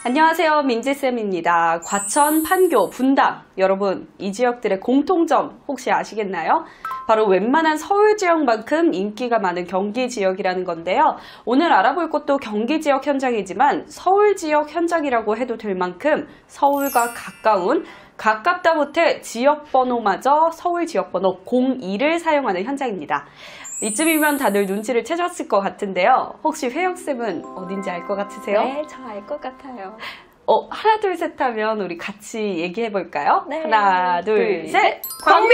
안녕하세요. 민지쌤입니다. 과천, 판교, 분당. 여러분, 이 지역들의 공통점 혹시 아시겠나요? 바로 웬만한 서울 지역만큼 인기가 많은 경기 지역이라는 건데요. 오늘 알아볼 곳도 경기 지역 현장이지만 서울 지역 현장이라고 해도 될 만큼 서울과 가깝다 못해 지역번호마저 서울 지역번호 02를 사용하는 현장입니다. 이쯤이면 다들 눈치를 채셨을 것 같은데요. 혹시 혜영쌤은 어딘지 알 것 같으세요? 네, 저 알 것 같아요. 하나, 둘, 셋 하면 우리 같이 얘기해볼까요? 네. 하나, 둘, 셋! 광명!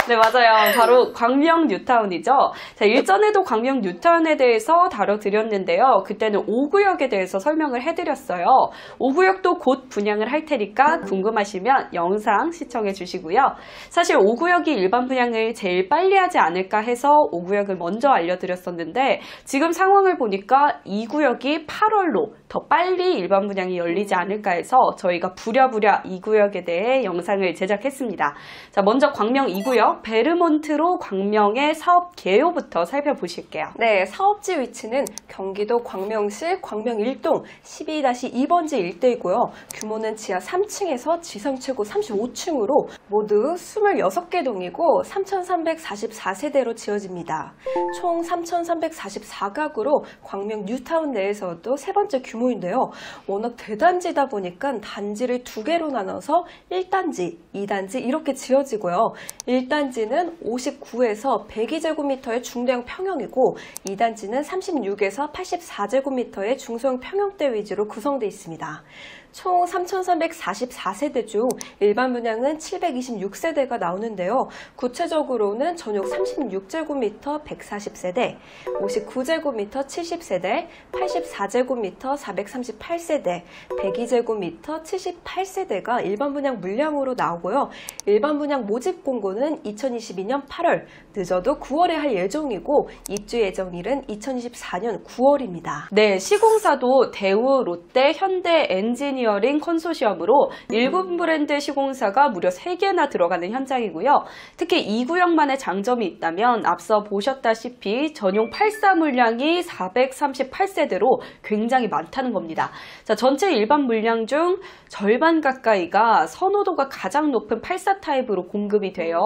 네, 맞아요. 바로 광명 뉴타운이죠. 자, 일전에도 광명 뉴타운에 대해서 다뤄드렸는데요. 그때는 5구역에 대해서 설명을 해드렸어요. 5구역도 곧 분양을 할 테니까 궁금하시면 영상 시청해 주시고요. 사실 5구역이 일반 분양을 제일 빨리 하지 않을까 해서 5구역을 먼저 알려드렸었는데 지금 상황을 보니까 2구역이 8월로 더 빨리 일반 분양이 열리지 않을까 해서 저희가 부랴부랴 2구역에 대해 영상을 제작했습니다. 자, 먼저 광명 2구역 베르몬트로 광명의 사업 개요부터 살펴보실게요. 네, 사업지 위치는 경기도 광명시 광명 1동 12-2번지 일대이고요. 규모는 지하 3층에서 지상 최고 35층으로 모두 26개 동이고 3,344세대로 지어집니다. 총 3,344가구로 광명 뉴타운 내에서도 세 번째 규모인데요. 워낙 대단지다 보니까 단지를 두 개로 나눠서 1단지, 2단지 이렇게 지어지고요. 1단지는 59에서 102제곱미터의 중대형 평형이고 2단지는 36에서 84제곱미터의 중소형 평형대 위주로 구성되어 있습니다. 총 3,344세대 중 일반 분양은 726세대가 나오는데요. 구체적으로는 전용 36제곱미터 140세대, 59제곱미터 70세대, 84제곱미터 438세대, 102제곱미터 78세대가 일반 분양 물량으로 나오고요. 일반 분양 모집 공고는 2022년 8월, 늦어도 9월에 할 예정이고 입주 예정일은 2024년 9월입니다. 네, 시공사도 대우, 롯데, 현대, 엔지니어링 컨소시엄으로 일군 브랜드 시공사가 무려 3개나 들어가는 현장이고요. 특히 2구역만의 장점이 있다면 앞서 보셨다시피 전용 84 물량이 438세대로 굉장히 많다는 겁니다. 자, 전체 일반 물량 중 절반 가까이가 선호도가 가장 높은 84 타입으로 공급이 돼요.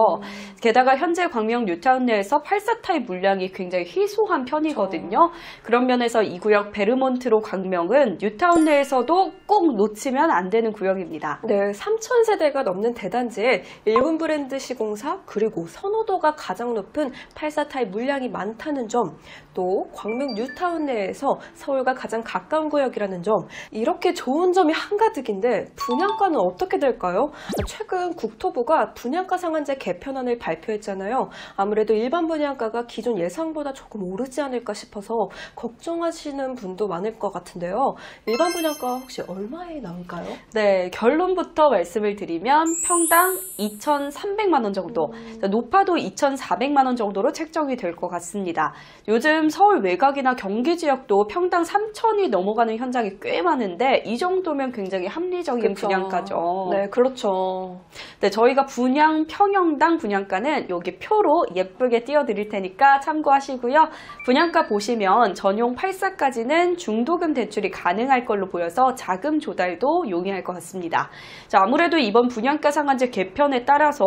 게다가 현재 광명 뉴타운 내에서 84 타입 물량이 굉장히 희소한 편이거든요. 그런 면에서 2구역 베르몬트로 광명은 뉴타운 내에서도 꼭 놓치면 안 되는 구역입니다. 네, 3,000세대가 넘는 대단지에 일군 브랜드 시공사 그리고 선호도가 가장 높은 84 타입 물량이 많다는 점, 또 광명 뉴타운 내에서 서울과 가장 가까운 구역이라는 점, 이렇게 좋은 점이 한가득인데 분양가는 어떻게 될까요? 최근 국토부가 분양가 상한제 개편안을 발표했잖아요. 아무래도 일반 분양가가 기존 예상보다 조금 오르지 않을까 싶어서 걱정하시는 분도 많을 것 같은데요. 일반 분양가 혹시 얼마에 나올까요? 네, 결론부터 말씀을 드리면 평당 2,300만 원 정도, 높아도 2,400만 원 정도로 책정이 될 것 같습니다. 요즘 서울 외곽이나 경기 지역도 평당 3,000이 넘어가는 현장이 꽤 많은데 이 정도면 굉장히 합리적인 그쵸. 분양가죠. 네, 그렇죠. 네, 저희가 분양 평형당 분양가는 여기 표로 예쁘게 띄워드릴 테니까 참고하시고요. 분양가 보시면 전용 84까지는 중도금 대출이 가능할 걸로 보여서 자금 조달도 용이할 것 같습니다. 자, 아무래도 이번 분양가 상한제 개편에 따라서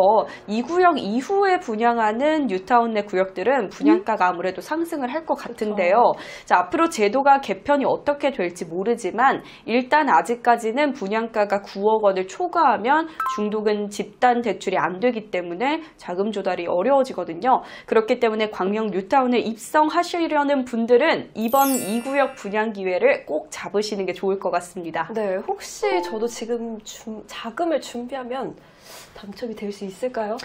2구역 이후에 분양하는 뉴타운 내 구역들은 분양가가 아무래도 상승을 할 것 같은데요. 자, 앞으로 제도가 개편이 어떻게 될지 모르지만 일단 아직까지는 분양가가 9억 원을 초과하면 중도금 집단 대출이 안 되기 때문에 자금 조달이 어려워지거든요. 그렇기 때문에 광명 뉴타운에 입성하시려는 분들은 이번 2구역 분양 기회를 꼭 잡으시는 게 좋을 것 같습니다. 네, 혹시 저도 지금 자금을 준비하면 당첨이 될 수 있을까요?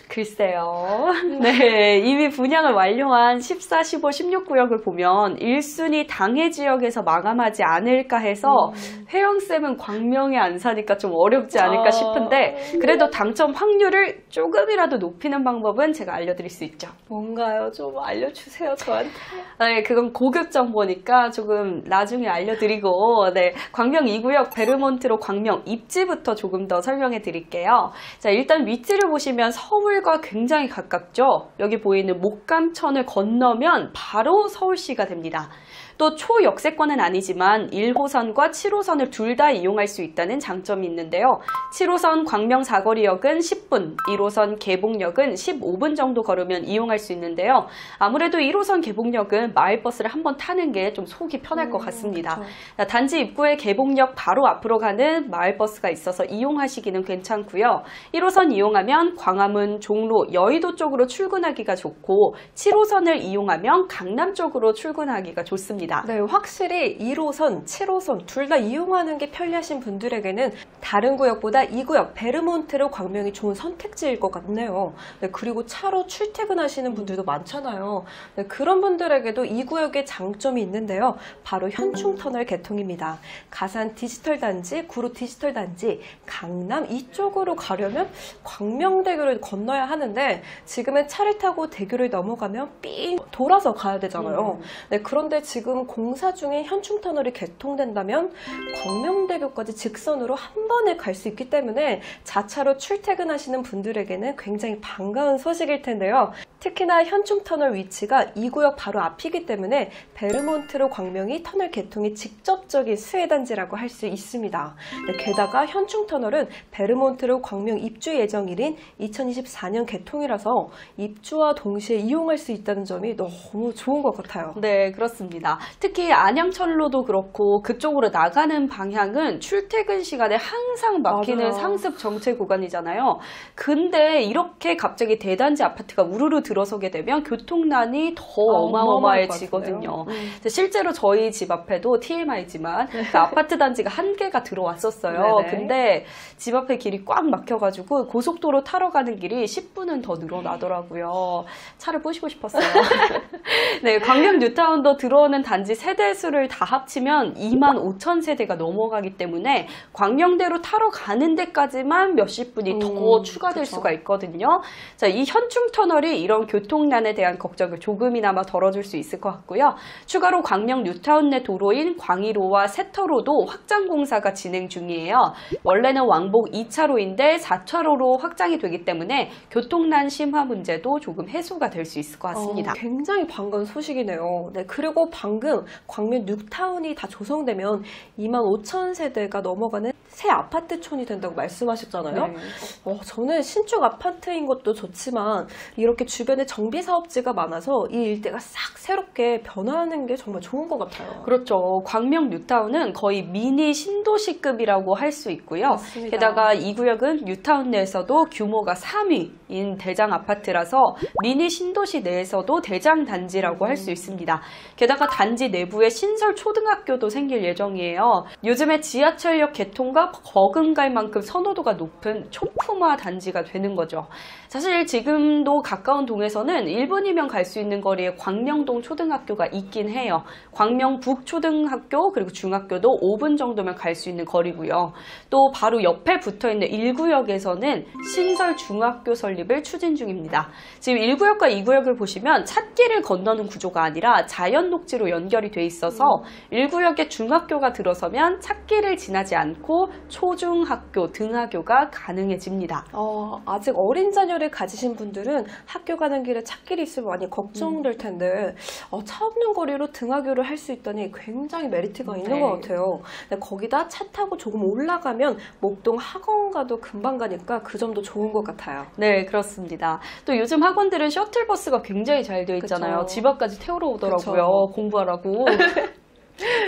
글쎄요. 네, 이미 분양을 완료한 14, 15, 16구역을 보면 1순위 당해 지역에서 마감하지 않을까 해서 혜영쌤은 광명에 안 사니까 좀 어렵지 않을까 싶은데 그래도 당첨 확률을 조금이라도 높이는 방법은 제가 알려드릴 수 있죠. 뭔가요? 좀 알려주세요, 저한테. 네, 그건 고급 정보니까 조금 나중에 알려드리고, 네, 광명 2구역 베르몬트로 광명 입지부터 조금 더 설명해 드릴게요. 자, 일단 위치를 보시면 서울과 굉장히 가깝죠. 여기 보이는 목감천을 건너면 바로 서울시가 됩니다. 또 초역세권은 아니지만 1호선과 7호선을 둘 다 이용할 수 있다는 장점이 있는데요. 7호선 광명 사거리역은 10분, 1호선 개봉역은 15분 정도 걸으면 이용할 수 있는데요. 아무래도 1호선 개봉역은 마을버스를 한번 타는 게 좀 속이 편할 것 같습니다. 그렇죠. 단지 입구에 개봉역 바로 앞으로 가는 마을버스가 있어서 이용하시기는 괜찮고요. 1호선 이용하면 광화문, 종로, 여의도 쪽으로 출근하기가 좋고 7호선을 이용하면 강남 쪽으로 출근하기가 좋습니다. 네, 확실히 1호선, 7호선 둘 다 이용하는 게 편리하신 분들에게는 다른 구역보다 이 구역 베르몬트로 광명이 좋은 선택지일 것 같네요. 네, 그리고 차로 출퇴근하시는 분들도 많잖아요. 네, 그런 분들에게도 이 구역의 장점이 있는데요. 바로 현충터널 개통입니다. 가산 디지털 단지, 구로 디지털 단지, 강남 이쪽으로 가려면 광명대교를 건너야 하는데 지금은 차를 타고 대교를 넘어가면 삥 돌아서 가야 되잖아요. 네, 그런데 지금 공사 중인 현충터널이 개통된다면 광명대교까지 직선으로 한 번에 갈 수 있기 때문에 자차로 출퇴근하시는 분들에게는 굉장히 반가운 소식일 텐데요. 특히나 현충터널 위치가 이 구역 바로 앞이기 때문에 베르몬트로 광명이 터널 개통이 직접적인 수혜단지라고 할 수 있습니다. 네, 게다가 현충터널은 베르몬트로 광명 입주 예정일인 2024년 개통이라서 입주와 동시에 이용할 수 있다는 점이 너무 좋은 것 같아요. 네, 그렇습니다. 특히 안양철로도 그렇고 그쪽으로 나가는 방향은 출퇴근 시간에 항상 막히는 맞아요. 상습 정체 구간이잖아요. 근데 이렇게 갑자기 대단지 아파트가 우르르 들어서게 되면 교통난이 더 어마어마해지거든요. 실제로 저희 집 앞에도 TMI지만 그 아파트 단지가 한 개가 들어왔었어요. 네네. 근데 집 앞에 길이 꽉 막혀가지고 고속도로 타러 가는 길이 10분은 더 늘어나더라고요. 차를 부시고 싶었어요. 네, 광명 뉴타운도 들어오는 단지 세대 수를 다 합치면 25,000세대가 넘어가기 때문에 광명대로 타러 가는 데까지만 몇십 분이 더 추가될 그쵸. 수가 있거든요. 자, 이 현충터널이 이런 교통난에 대한 걱정을 조금이나마 덜어줄 수 있을 것 같고요. 추가로 광명 뉴타운 내 도로인 광일호와 세터로도 확장 공사가 진행 중이에요. 원래는 왕복 2차로인데 4차로로 확장이 되기 때문에 교통난 심화 문제도 조금 해소가 될 수 있을 것 같습니다. 굉장히 반가운 소식이네요. 네, 그리고 방금 광명 뉴타운이 다 조성되면 25,000세대가 넘어가는 새 아파트촌이 된다고 말씀하셨잖아요. 네. 저는 신축 아파트인 것도 좋지만 이렇게 주변에 정비 사업지가 많아서 이 일대가 싹 새롭게 변화하는 게 정말 좋은 것 같아요. 그렇죠. 광명 뉴타운은 거의 미니 신도시급이라고 할 수 있고요. 맞습니다. 게다가 이 구역은 뉴타운 내에서도 규모가 3위인 대장 아파트라서 미니 신도시 내에서도 대장 단지라고 할 수 있습니다. 게다가 단지 내부에 신설 초등학교도 생길 예정이에요. 요즘에 지하철역 개통과 버금갈 만큼 선호도가 높은 초품화 단지가 되는 거죠. 사실 지금도 가까운 동에서는 1분이면 갈 수 있는 거리에 광명동 초등학교가 있긴 해요. 광명북 초등학교 그리고 중학교도 5분 정도면 갈 수 있는 거리고요. 또 바로 옆에 붙어있는 1구역에서는 신설 중학교 설립을 추진 중입니다. 지금 1구역과 2구역을 보시면 찻길을 건너는 구조가 아니라 자연 녹지로 연결이 돼 있어서 1구역에 중학교가 들어서면 찻길을 지나지 않고 초중학교 등하교가 가능해집니다. 아직 어린 자녀를 가지신 분들은 학교 가는 길에 찻길이 있으면 많이 걱정될 텐데 차 없는 거리로 등하교를 할 수 있다니 굉장히 메리트가 있는 네. 것 같아요. 근데 거기다 차 타고 조금 올라가면 목동 학원가도 금방 가니까 그 점도 좋은 것 같아요. 네, 그렇습니다. 또 요즘 학원들은 셔틀버스가 굉장히 잘 되어 있잖아요. 그쵸. 집 앞까지 태우러 오더라고요. 그쵸. 공부하라고.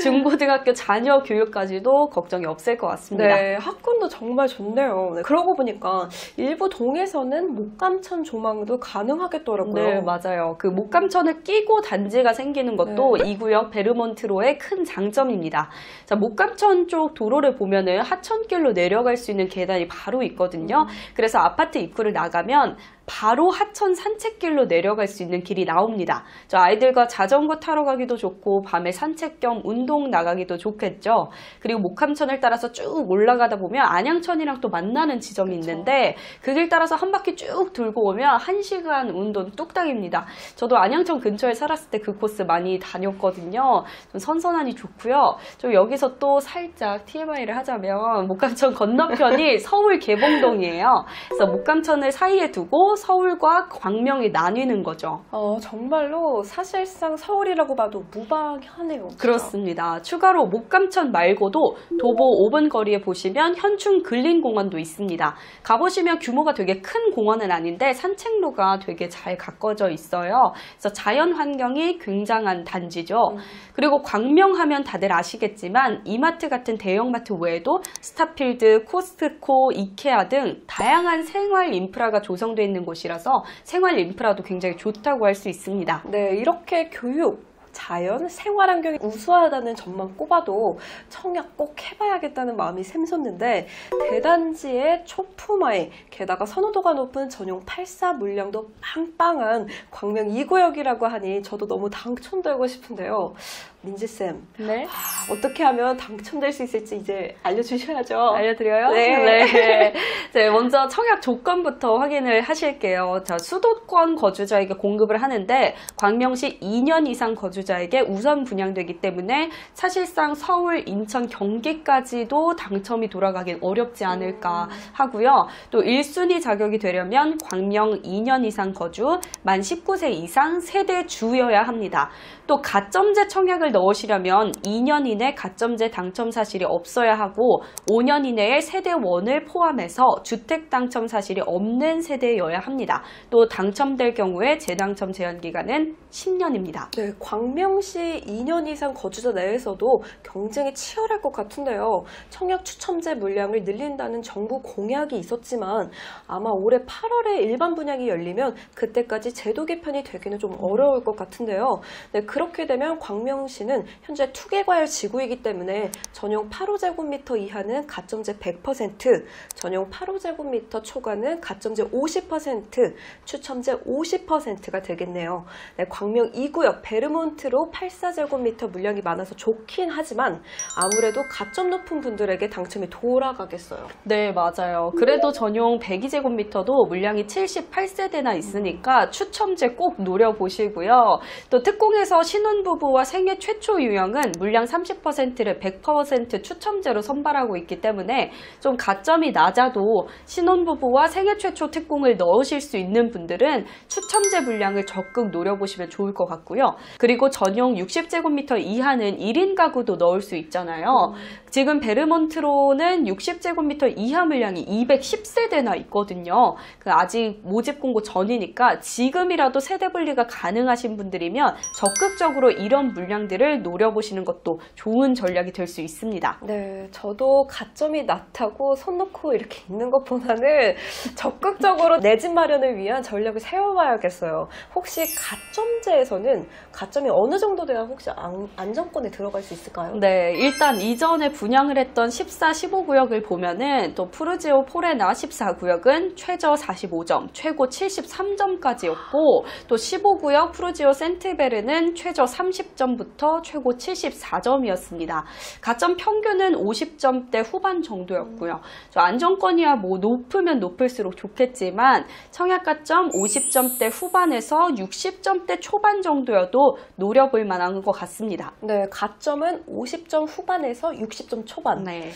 중고등학교 자녀 교육까지도 걱정이 없을 것 같습니다. 네, 학군도 정말 좋네요. 네, 그러고 보니까 일부 동에서는 목감천 조망도 가능하겠더라고요. 네, 맞아요. 그 목감천을 끼고 단지가 생기는 것도 이 구역 베르몬트로의 큰 장점입니다. 자, 목감천 쪽 도로를 보면은 하천길로 내려갈 수 있는 계단이 바로 있거든요. 그래서 아파트 입구를 나가면 바로 하천 산책길로 내려갈 수 있는 길이 나옵니다. 저 아이들과 자전거 타러 가기도 좋고 밤에 산책 겸 운동 나가기도 좋겠죠. 그리고 목감천을 따라서 쭉 올라가다 보면 안양천이랑 또 만나는 지점이 있는데 그 길 따라서 한 바퀴 쭉 돌고 오면 1시간 운동 뚝딱입니다. 저도 안양천 근처에 살았을 때 그 코스 많이 다녔거든요. 좀 선선하니 좋고요. 좀 여기서 또 살짝 TMI를 하자면 목감천 건너편이 서울 개봉동이에요. 그래서 목감천을 사이에 두고 서울과 광명이 나뉘는 거죠. 정말로 사실상 서울이라고 봐도 무방하네요. 진짜. 그렇습니다. 추가로 목감천 말고도 도보 5분 거리에 보시면 현충 근린공원도 있습니다. 가보시면 규모가 되게 큰 공원은 아닌데 산책로가 되게 잘 가꿔져 있어요. 그래서 자연 환경이 굉장한 단지죠. 그리고 광명하면 다들 아시겠지만 이마트 같은 대형마트 외에도 스타필드, 코스트코, 이케아 등 다양한 생활 인프라가 조성되어 있는 곳이라서 생활 인프라도 굉장히 좋다고 할 수 있습니다. 네, 이렇게 교육, 자연, 생활 환경이 우수하다는 점만 꼽아도 청약 꼭 해봐야겠다는 마음이 샘솟는데 대단지의 초품화에 게다가 선호도가 높은 전용 84 물량도 빵빵한 광명 2구역이라고 하니 저도 너무 당첨되고 싶은데요. 민지쌤, 네. 어떻게 하면 당첨될 수 있을지 이제 알려주셔야죠. 알려드려요? 네. 네, 먼저 청약 조건부터 확인을 하실게요. 자, 수도권 거주자에게 공급을 하는데 광명시 2년 이상 거주자에게 우선 분양되기 때문에 사실상 서울, 인천, 경기까지도 당첨이 돌아가긴 어렵지 않을까 하고요. 또 1순위 자격이 되려면 광명 2년 이상 거주, 만 19세 이상 세대 주여야 합니다. 또 가점제 청약을 넣으시려면 2년 이내 가점제 당첨 사실이 없어야 하고 5년 이내에 세대 1을 포함해서 주택 당첨 사실이 없는 세대여야 합니다. 또 당첨될 경우에 재당첨 제한 기간은 10년입니다. 네, 광명시 2년 이상 거주자 내에서도 경쟁이 치열할 것 같은데요. 청약 추첨제 물량을 늘린다는 정부 공약이 있었지만 아마 올해 8월에 일반 분양이 열리면 그때까지 제도 개편이 되기는 좀 어려울 것 같은데요. 네, 그렇게 되면 광명시는 현재 투개과열 지구이기 때문에 전용 8호제곱미터 이하는 가점제 100%, 전용 8호제곱미터 초과는 가점제 50%, 추첨제 50%가 되겠네요. 네, 광명 2구역 베르몬트로 84제곱미터 물량이 많아서 좋긴 하지만 아무래도 가점 높은 분들에게 당첨이 돌아가겠어요. 네, 맞아요. 그래도 전용 102제곱미터도 물량이 78세대나 있으니까 추첨제 꼭 노려보시고요. 또 특공에서 신혼부부와 생애 최초 유형은 물량 30%를 100% 추첨제로 선발하고 있기 때문에 좀 가점이 낮아도 신혼부부와 생애 최초 특공을 넣으실 수 있는 분들은 추첨제 물량을 적극 노려보시면 좋을 것 같고요. 그리고 전용 60제곱미터 이하는 1인 가구도 넣을 수 있잖아요. 지금 베르몬트로는 60제곱미터 이하 물량이 210세대나 있거든요. 아직 모집 공고 전이니까 지금이라도 세대 분리가 가능하신 분들이면 적극적으로 이런 물량들을 노려보시는 것도 좋은 전략이 될 수 있습니다. 네, 저도 가점이 낮다고 손 놓고 이렇게 있는 것보다는 적극적으로 내 집 마련을 위한 전략을 세워봐야겠어요. 혹시 가점제에서는 가점이 어느 정도 돼야 혹시 안정권에 들어갈 수 있을까요? 네, 일단 이전에 분양을 했던 14, 15구역을 보면은 또 푸르지오 포레나 14구역은 최저 45점, 최고 73점까지였고 또 15구역 푸르지오 센트베르는 최저 30점부터 최고 74점이었습니다. 가점 평균은 50점대 후반 정도였고요. 안정권이야 뭐 높으면 높을수록 좋겠지만 청약 가점 50점대 후반에서 60점대 초반 정도여도 노려볼 만한 것 같습니다. 네, 가점은 50점 후반에서 60점 초반. 네.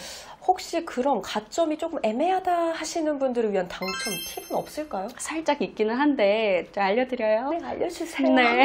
혹시 그럼 가점이 조금 애매하다 하시는 분들을 위한 당첨 팁은 없을까요? 살짝 있기는 한데 좀 알려드려요? 네, 알려주세요. 네.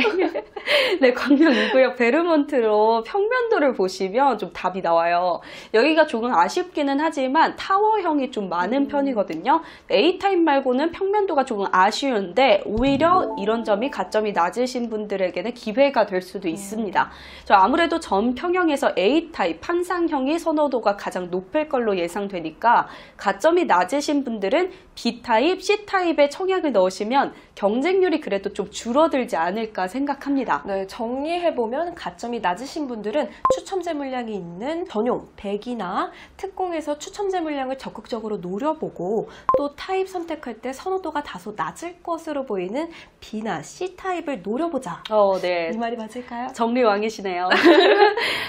네, 광명 2구역 베르몬트로 평면도를 보시면 좀 답이 나와요. 여기가 조금 아쉽기는 하지만 타워형이 좀 많은 편이거든요. A타입 말고는 평면도가 조금 아쉬운데 오히려 이런 점이 가점이 낮으신 분들에게는 기회가 될 수도 있습니다. 아무래도 전평형에서 A타입 판상형이 선호도가 가장 높을 걸로 예상되니까 가점이 낮으신 분들은 B타입, C타입에 청약을 넣으시면 경쟁률이 그래도 좀 줄어들지 않을까 생각합니다. 네, 정리해보면 가점이 낮으신 분들은 추첨제 물량이 있는 전용 100이나 특공에서 추첨제 물량을 적극적으로 노려보고 또 타입 선택할 때 선호도가 다소 낮을 것으로 보이는 B나 C타입을 노려보자. 네. 이 말이 맞을까요? 정리왕이시네요.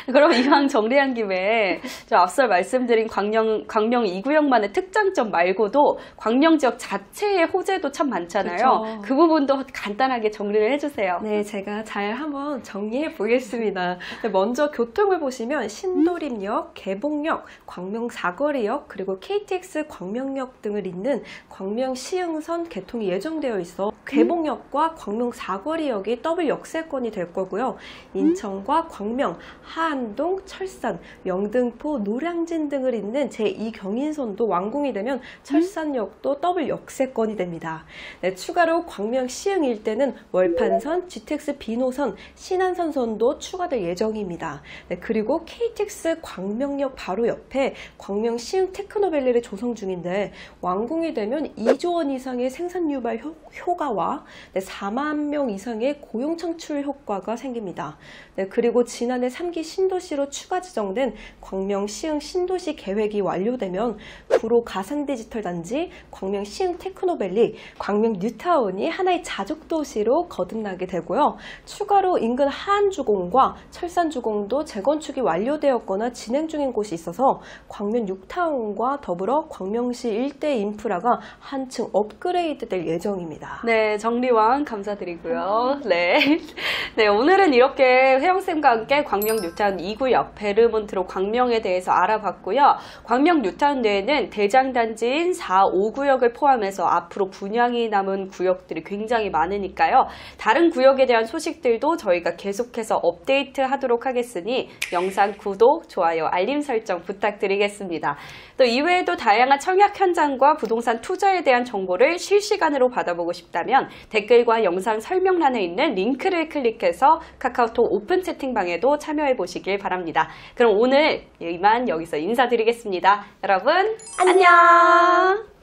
그럼 이왕 정리한 김에 앞서 말씀드린 광명 2구역만의 특장점 말고도 광명 지역 자체의 호재도 참 많잖아요. 그렇죠. 그 부분도 간단하게 정리를 해주세요. 네, 제가 잘 한번 정리해 보겠습니다. 맞습니다. 먼저 교통을 보시면 신도림역, 개봉역, 광명 사거리역, 그리고 KTX 광명역 등을 잇는 광명 시흥선 개통이 예정되어 있어 개봉역과 광명 사거리역이 더블 역세권이 될 거고요. 인천과 광명, 하안동, 철산, 영등포, 노량진 등을 잇는 제2경인선도 완공이 되면 철산역도 더블 역세권이 됩니다. 네, 추가로 광명 시흥 일대는 월판선, GTX 비노선, 신안선선도 추가될 예정입니다. 네, 그리고 KTX 광명역 바로 옆에 광명 시흥 테크노밸리를 조성 중인데 완공이 되면 2조 원 이상의 생산 유발 효과와 4만 명 이상의 고용 창출 효과가 생깁니다. 네, 그리고 지난해 3기 신도시로 추가 지정된 광명 시흥 신도시 계획이 완료되면 구로 가상 디지털 단지, 광명 시흥 테크노밸리, 광명 뉴타운이 하나의 자족 도시로 거듭나게 되고요. 추가로 인근 하안주공과 철산주공도 재건축이 완료되었거나 진행 중인 곳이 있어서 광명 뉴타운과 더불어 광명시 일대 인프라가 한층 업그레이드 될 예정입니다. 네, 정리왕 감사드리고요. 네. 네, 오늘은 이렇게 혜영쌤과 함께 광명 뉴타운 2구역 베르몬트로 광명에 대해서 알아봤고요. 광명 뉴타운 내에는 대장단지인 4, 5구역을 포함해서 앞으로 분양이 남은 구역들이 굉장히 많으니까요. 다른 구역에 대한 소식들도 저희가 계속해서 업데이트 하도록 하겠으니 영상 구독, 좋아요, 알림 설정 부탁드리겠습니다. 또 이외에도 다양한 청약 현장과 부동산 투자에 대한 정보를 실시간으로 받아보고 싶다면 댓글과 영상 설명란에 있는 링크를 클릭해서 카카오톡 오픈 채팅방에도 참여해 보시길 바랍니다. 그럼 오늘 이만 여기서 인사드리겠습니다. 여러분 안녕!